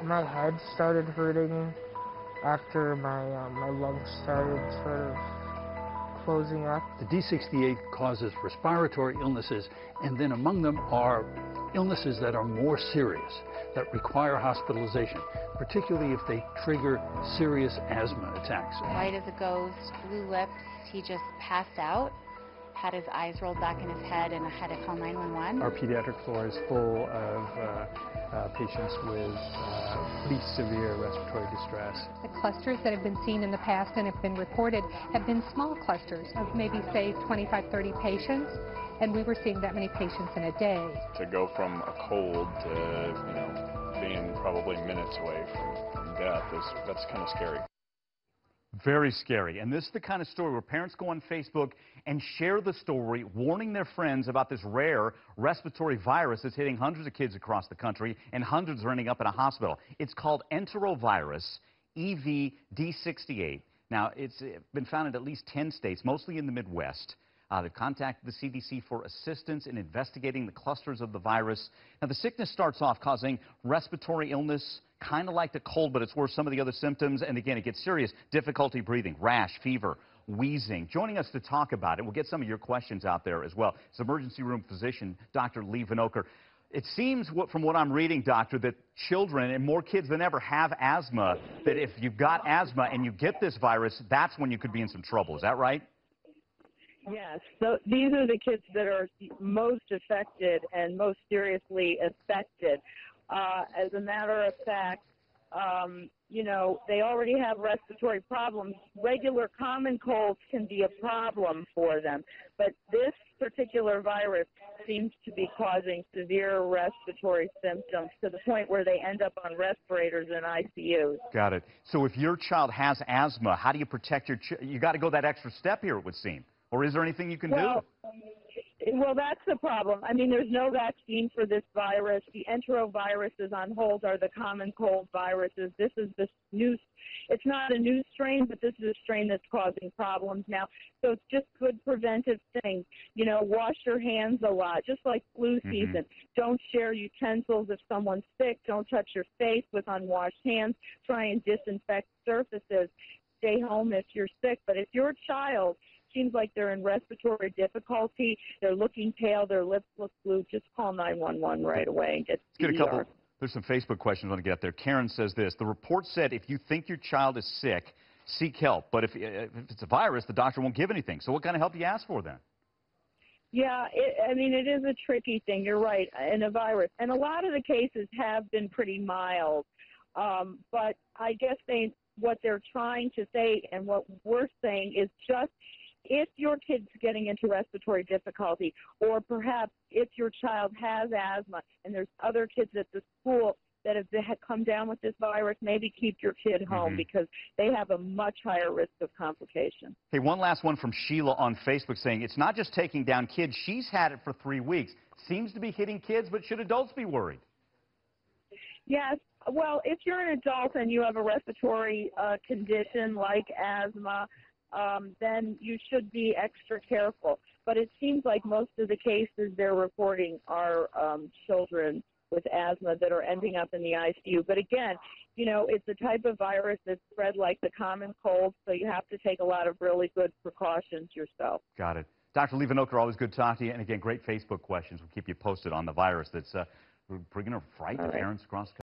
My head started hurting after my lungs started sort of closing up. The D68 causes respiratory illnesses, and then among them are illnesses that are more serious, that require hospitalization, particularly if they trigger serious asthma attacks. White as a ghost, blue lips, he just passed out, had his eyes rolled back in his head, and I had to call 911. Our pediatric floor is full of patients with pretty severe respiratory distress. The clusters that have been seen in the past and have been reported have been small clusters of maybe, say, 25, 30 patients, and we were seeing that many patients in a day. To go from a cold to, being probably minutes away from death, that's kind of scary. Very scary. And this is the kind of story where parents go on Facebook and share the story, warning their friends about this rare respiratory virus that's hitting hundreds of kids across the country, and hundreds are ending up in a hospital. It's called enterovirus, EVD68. Now, it's been found in at least 10 states, mostly in the Midwest. They've contacted the CDC for assistance in investigating the clusters of the virus. Now, the sickness starts off causing respiratory illness, kind of like the cold, but it's worse some of the other symptoms. And again, it gets serious. Difficulty breathing, rash, fever, wheezing. Joining us to talk about it, we'll get some of your questions out there as well, is emergency room physician, Dr. Lee Vinokur. It seems, from what I'm reading, doctor, that children and more kids than ever have asthma, that if you've got asthma and you get this virus, that's when you could be in some trouble. Is that right? Yes, so these are the kids that are most affected and most seriously affected. As a matter of fact, they already have respiratory problems. Regular common colds can be a problem for them, but this particular virus seems to be causing severe respiratory symptoms to the point where they end up on respirators in ICUs. Got it. So if your child has asthma, how do you protect your child? You got to go that extra step here, it would seem. Or is there anything you can do? Well, that's the problem. I mean, there's no vaccine for this virus. The enteroviruses on hold are the common cold viruses. This is this new, it's not a new strain, but this is a strain that's causing problems now. So it's just good preventive things. Wash your hands a lot, just like flu season. Don't share utensils if someone's sick. Don't touch your face with unwashed hands. Try and disinfect surfaces. Stay home if you're sick. But if your child seems like they're in respiratory difficulty, they're looking pale, their lips look blue, just call 911 right away and get Let's get a couple. There's some Facebook questions I want to get up there. Karen says this: the report said if you think your child is sick, seek help. But if it's a virus, the doctor won't give anything. So what kind of help do you ask for then? Yeah, it is a tricky thing. You're right, in a virus. And a lot of the cases have been pretty mild. But I guess what they're trying to say and what we're saying is just if your kid's getting into respiratory difficulty, or perhaps if your child has asthma and there's other kids at the school that have come down with this virus, maybe keep your kid home because they have a much higher risk of complication. Hey, one last one from Sheila on Facebook saying it's not just taking down kids. She's had it for 3 weeks. Seems to be hitting kids, but should adults be worried? Yes. Well, if you're an adult and you have a respiratory condition like asthma, then you should be extra careful. But it seems like most of the cases they're reporting are children with asthma that are ending up in the ICU. But again, it's a type of virus that's spread like the common cold, so you have to take a lot of really good precautions yourself. Got it. Dr. Lee Vinokur, always good talking to you. And again, great Facebook questions. We'll keep you posted on the virus that's bringing a fright to parents across the country.